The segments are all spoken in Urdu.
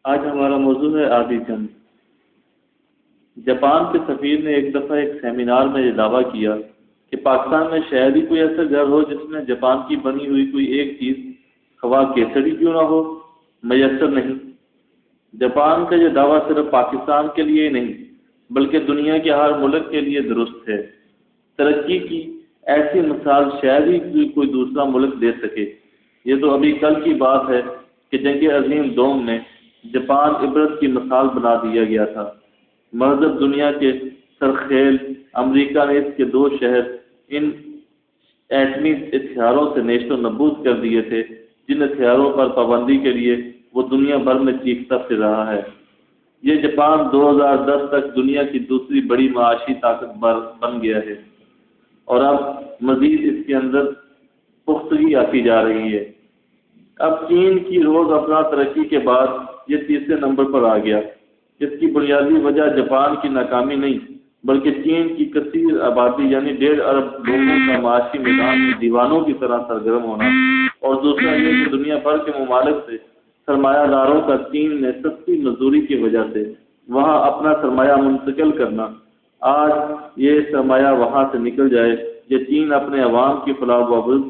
آج ہمارا موضوع ہے آدھی جنگ۔ جاپان کے سفیر نے ایک دفعہ ایک سیمینار میں یہ دعویٰ کیا کہ پاکستان میں شاید ہی کوئی ایسا گھر ہو جس میں جاپان کی بنی ہوئی کوئی ایک چیز خواہ کیسری کیوں نہ ہو میسر نہیں۔ جاپان کا یہ دعویٰ صرف پاکستان کے لیے ہی نہیں بلکہ دنیا کے ہر ملک کے لیے درست ہے۔ ترقی کی ایسی مثال شاید ہی کوئی دوسرا ملک دے سکے۔ یہ تو ابھی کل کی بات ہے کہ جنگ عظیم دوم میں جاپان عبرت کی مثال بنا دیا گیا تھا۔ مہذب دنیا کے سرخیل امریکہ نے اس کے 2 شہر ان ایٹمی ہتھیاروں سے نیست و نابود کر دیے تھے جن ہتھیاروں پر پابندی کے لیے وہ دنیا بھر میں چیختا پھر رہا ہے۔ یہ جاپان 2010 تک دنیا کی دوسری بڑی معاشی طاقت بن گیا ہے اور اب مزید اس کے اندر پختگی آتی جا رہی ہے۔ اب چین کی روز افزا ترقی کے بعد یہ تیسرے نمبر پر آ گیا۔ اس کی بنیادی وجہ جاپان کی ناکامی نہیں بلکہ چین کی کثیر آبادی یعنی 1.5 ارب لوگوں کا معاشی میدان میں دیوانوں کی طرح سرگرم ہونا، اور دوسرا یہ کہ دنیا بھر کے ممالک سے سرمایہ داروں کا چین میں سستی مزدوری کی وجہ سے وہاں اپنا سرمایہ منتقل کرنا۔ آج یہ سرمایہ وہاں سے نکل جائے یہ چین اپنے عوام کی فلاح و بہبود،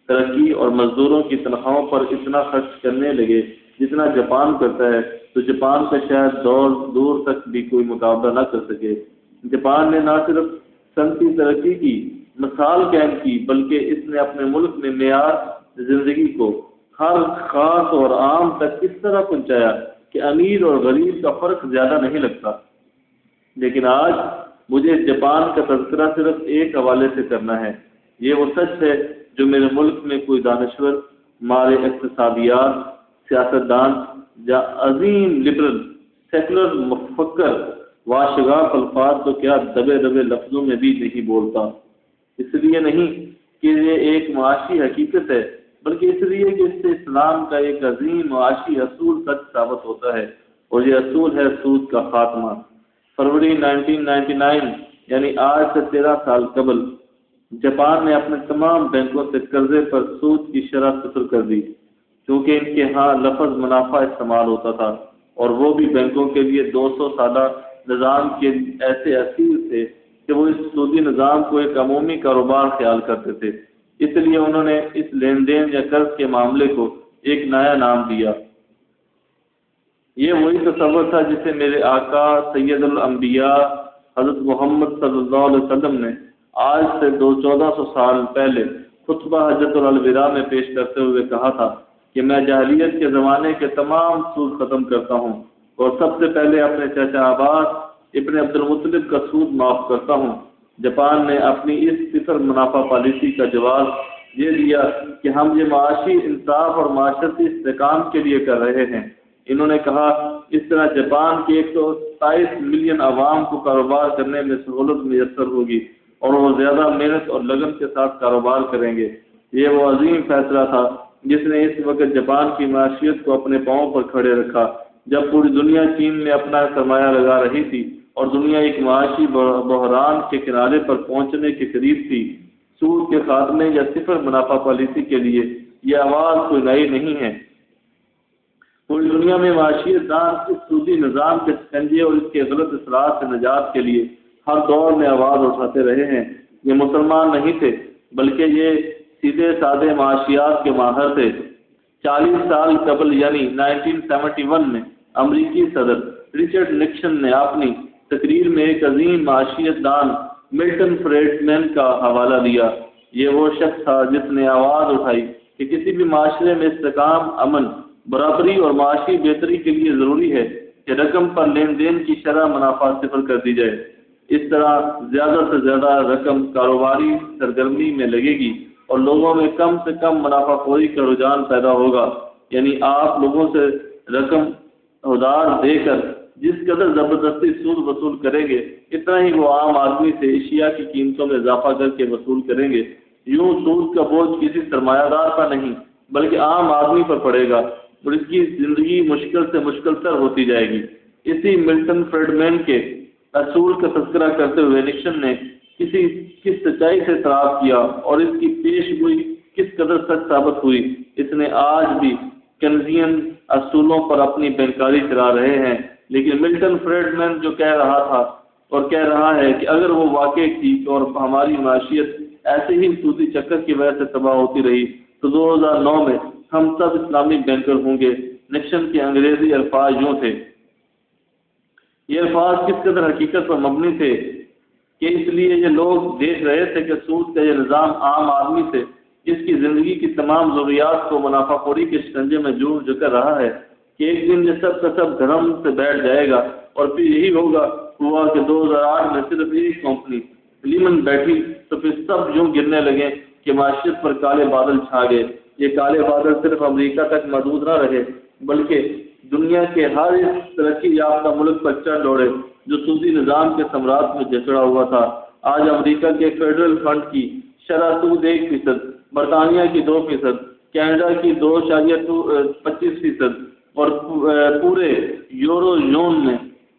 ترقی اور مزدوروں کی تنخواہوں پر اتنا خرچ کرنے لگے جتنا جاپان کرتا ہے تو جاپان کا شاید دور تک بھی کوئی مقابلہ نہ کر سکے۔ جاپان نے نہ صرف صنعتی ترقی کی مثال قائم کی بلکہ اس نے اپنے ملک میں معیار زندگی کو ہر خاص اور عام تک اس طرح پہنچایا کہ امیر اور غریب کا فرق زیادہ نہیں لگتا۔ لیکن آج مجھے جاپان کا تذکرہ صرف ایک حوالے سے کرنا ہے۔ یہ وہ سچ ہے جو میرے ملک میں کوئی دانشور، ماہر اقتصادیات، سیاستدان یا عظیم لبرل سیکولر مفکر واشگاف الفاظ تو کیا دبے لفظوں میں بھی نہیں بولتا۔ اس لیے نہیں کہ یہ ایک معاشی حقیقت ہے بلکہ اس لیے کہ اس سے اسلام کا ایک عظیم معاشی اصول سچ ثابت ہوتا ہے، اور یہ اصول ہے سود کا خاتمہ۔ فروری 1999 یعنی آج سے 13 سال قبل جاپان نے اپنے تمام بینکوں سے قرضے پر سود کی شرح صفر کر دی، کیونکہ ان کے ہاں لفظ منافع استعمال ہوتا تھا اور وہ بھی بینکوں کے لیے 200 سالہ نظام کے ایسے اسیر تھے کہ وہ اس سودی نظام کو ایک عمومی کاروبار خیال کرتے تھے۔ اس لیے انہوں نے اس لین دین یا قرض کے معاملے کو ایک نیا نام دیا۔ یہ وہی تصور تھا جسے میرے آقا سید الانبیاء حضرت محمد صلی اللہ علیہ وسلم نے آج سے 1400 سال پہلے خطبہ حجۃ الوداع میں پیش کرتے ہوئے کہا تھا کہ میں جاہلیت کے زمانے کے تمام سود ختم کرتا ہوں اور سب سے پہلے اپنے چچا عباس ابن عبد المطلب کا سود معاف کرتا ہوں۔ جاپان نے اپنی اس صفر منافع پالیسی کا جواب یہ دیا کہ ہم یہ معاشی انصاف اور معاشرتی استحکام کے لیے کر رہے ہیں۔ انہوں نے کہا اس طرح جاپان کے 127 ملین عوام کو کاروبار کرنے میں سہولت میسر ہوگی اور وہ زیادہ محنت اور لگن کے ساتھ کاروبار کریں گے۔ یہ وہ عظیم فیصلہ تھا جس نے اس وقت جاپان کی معیشت کو اپنے پاؤں پر کھڑے رکھا جب پوری دنیا چین میں اپنا سرمایہ لگا رہی تھی اور دنیا ایک معاشی بحران کے کنارے پر پہنچنے کے قریب تھی۔ سود کے خاتمے یا صفر منافع پالیسی کے لیے یہ آواز کوئی نئی نہیں ہے۔ پوری دنیا میں معاشیت دان اس سودی نظام کے سکنجے اور اس کے غلط اثرات سے نجات کے لیے ہر دور میں آواز اٹھاتے رہے ہیں۔ یہ مسلمان نہیں تھے بلکہ یہ سیدھے سادے معاشیات کے ماہر تھے۔ 40 سال قبل یعنی 1971 میں امریکی صدر رچرڈ نکسن نے اپنی تقریر میں ایک عظیم معاشیت دان ملٹن فریڈمین کا حوالہ دیا۔ یہ وہ شخص تھا جس نے آواز اٹھائی کہ کسی بھی معاشرے میں استحکام، امن، برابری اور معاشی بہتری کے لیے ضروری ہے کہ رقم پر لین دین کی شرح منافع صفر کر دی جائے۔ اس طرح زیادہ سے زیادہ رقم کاروباری سرگرمی میں لگے گی اور لوگوں میں کم سے کم منافع خوری کا رجحان پیدا ہوگا۔ یعنی آپ لوگوں سے رقم ادھار دے کر جس قدر زبردستی سود وصول کریں گے اتنا ہی وہ عام آدمی سے اشیاء کی قیمتوں میں اضافہ کر کے وصول کریں گے۔ یوں سود کا بوجھ کسی سرمایہ دار کا نہیں بلکہ عام آدمی پر پڑے گا اور اس کی زندگی مشکل سے مشکل تر ہوتی جائے گی۔ اسی ملٹن فریڈمین کے اصول کا تذکرہ کرتے ہوئے نکسن نے کس سچائی سے اعتراف کیا اور اس کی پیش گوئی کس قدر سچ ثابت ہوئی۔ اس نے آج بھی کنزین اصولوں پر اپنی بینکاری چلا رہے ہیں۔ لیکن ملٹن فریڈمن جو کہہ رہا تھا اور کہہ رہا ہے کہ اگر وہ واقع تھی اور ہماری معیشت ایسے ہی سودی چکر کی وجہ سے تباہ ہوتی رہی تو 2009 میں ہم سب اسلامی بینکر ہوں گے۔ نکسن کے انگریزی الفاظ یوں تھے۔ یہ الفاظ کس قدر حقیقت پر مبنی تھے کہ اس لیے یہ لوگ دیکھ رہے تھے کہ سود کا یہ نظام عام آدمی سے اس کی زندگی کی تمام ضروریات کو منافع خوری کے شکنجے میں جوڑ کر رہا ہے کہ ایک دن یہ سب کا سب دھرم سے بیٹھ جائے گا اور پھر یہی ہوا کہ 2008 میں صرف ایک کمپنی لیمن بیٹھی تو پھر سب یوں گرنے لگے کہ معیشت پر کالے بادل چھا گئے۔ یہ کالے بادل صرف امریکہ تک محدود نہ رہے بلکہ دنیا کے ہر اس ترقی یافتہ ملک پر چڑھ دوڑے جو سودی نظام کے ثمرات میں جسڑا ہوا تھا۔ آج امریکہ کے فیڈرل فنڈ کی شرح سود 1%، برطانیہ کی 2%، کینیڈا کی 2.25% اور پورے یورو زون میں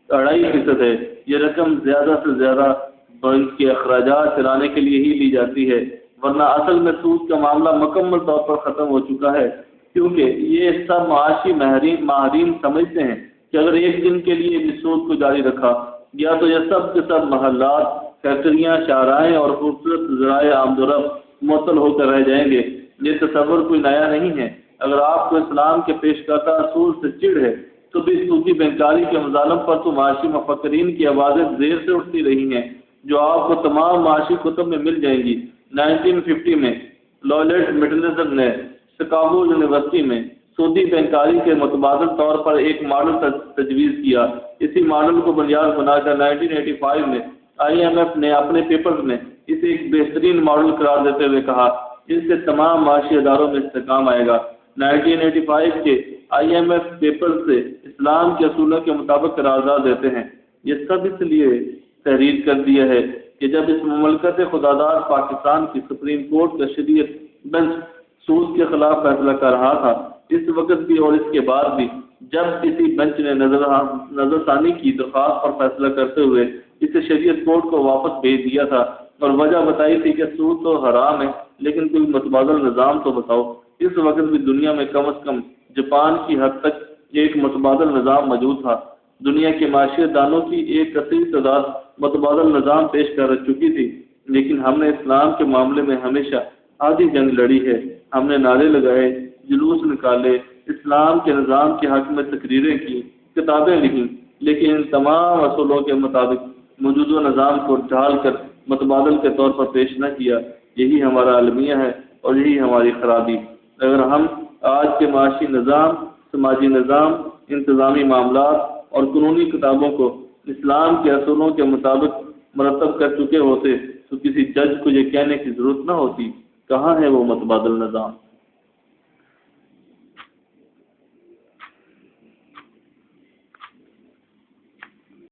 2.5% ہے۔ یہ رقم زیادہ سے زیادہ بینک کے اخراجات چلانے کے لیے ہی لی جاتی ہے، ورنہ اصل میں سود کا معاملہ مکمل طور پر ختم ہو چکا ہے، کیونکہ یہ سب معاشی ماہرین سمجھتے ہیں کہ اگر ایک دن کے لیے بھی سود کو جاری رکھا گیا تو یہ سب کے سب محلات، فیکٹریاں، شاہراہیں اور خوبصورت ذرائع آمد و رفت معطل ہو کر رہ جائیں گے۔ یہ تصور کوئی نیا نہیں ہے۔ اگر آپ کو اسلام کے پیش کردہ اصول سے چڑ ہے تو بھی سودی بینکاری کے مظالم پر تو معاشی مفکرین کی آوازیں زیر سے اٹھتی رہی ہیں جو آپ کو تمام معاشی کتب میں مل جائیں گی۔ 1950 میں لویلٹ میٹنزر نے شکاگو یونیورسٹی میں سودی بینکاری کے متبادل طور پر ایک ماڈل تجویز کیا۔ اسی ماڈل کو بنیاد بنا کر 1985 میں IMF نے اپنے پیپرز میں اسے ایک بہترین ماڈل قرار دیتے ہوئے کہا اس سے تمام معاشی اداروں میں استحکام آئے گا۔ 1985 کے IMF پیپرز سے اسلام کے اصولوں کے مطابق قرارداد دیتے ہیں۔ یہ سب اس لیے تحریر کر دیا ہے کہ جب اس مملکت خدادار پاکستان کی سپریم کورٹ کا شریعت بینچ سود کے خلاف فیصلہ کر رہا تھا، اس وقت بھی اور اس کے بعد بھی جب کسی بینچ نے نظر ثانی کی درخواست پر فیصلہ کرتے ہوئے اسے شریعت کورٹ کو واپس بھیج دیا تھا اور وجہ بتائی تھی کہ سود تو حرام ہے لیکن کوئی متبادل نظام تو بتاؤ۔ اس وقت بھی دنیا میں کم از کم جاپان کی حد تک ایک متبادل نظام موجود تھا۔ دنیا کے معاشیت دانوں کی ایک کثیر تعداد متبادل نظام پیش کر چکی تھی، لیکن ہم نے اسلام کے معاملے میں ہمیشہ آدھی جنگ لڑی ہے۔ ہم نے نعرے لگائے، جلوس نکالے، اسلام کے نظام کے حق میں تقریریں کی، کتابیں لکھیں، لیکن ان تمام اصولوں کے مطابق موجودہ نظام کو ڈھال کر متبادل کے طور پر پیش نہ کیا۔ یہی ہمارا المیہ ہے اور یہی ہماری خرابی۔ اگر ہم آج کے معاشی نظام، سماجی نظام، انتظامی معاملات اور قانونی کتابوں کو اسلام کے اصولوں کے مطابق مرتب کر چکے ہوتے تو کسی جج کو یہ کہنے کی ضرورت نہ ہوتی کہاں ہے وہ متبادل نظام۔